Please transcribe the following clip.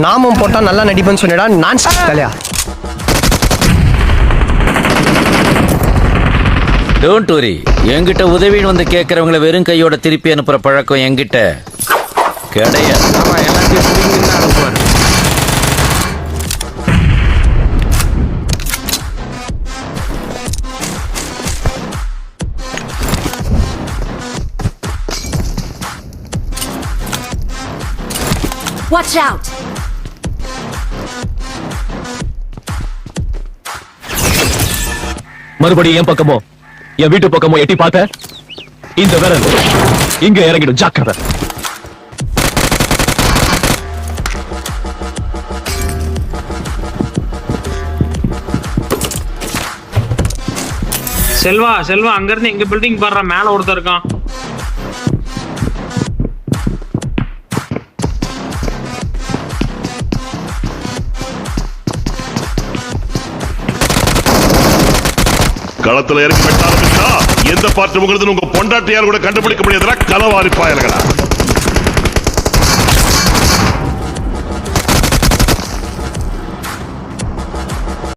நாமும் போட்டா நல்லா நடிப்பேன்னு சொன்னடா. நான் தலையா டோன்ட் வரி. என்கிட்ட உதவின்னு வந்து கேட்கறவங்களை வெறும் கையோட திருப்பி அனுப்புற பழக்கம் என்கிட்ட கிடையாது. ஆமா, எல்லாத்தையும் புடிங்கின்னு தான் அனுப்புவார். Watch out! மறுபடியும் என் பக்கமோ என் வீட்டு பக்கமோ எட்டி பார்த்த இந்த விரல் இங்க இறங்கிடும். ஜாக்கிரதை. செல்வா செல்வா, அங்க இருந்து எங்க பில்டிங் பாடுற மேல ஒருத்தர் இருக்கான். களத்துல இறங்கி வெட்ட ஆரம்பிச்சா எந்த பார்ட்டி உங்களுது உங்க பொண்டாட்டியார் கூட கண்டுபிடிக்க முடியாதுல களவாரி பாயல்களா.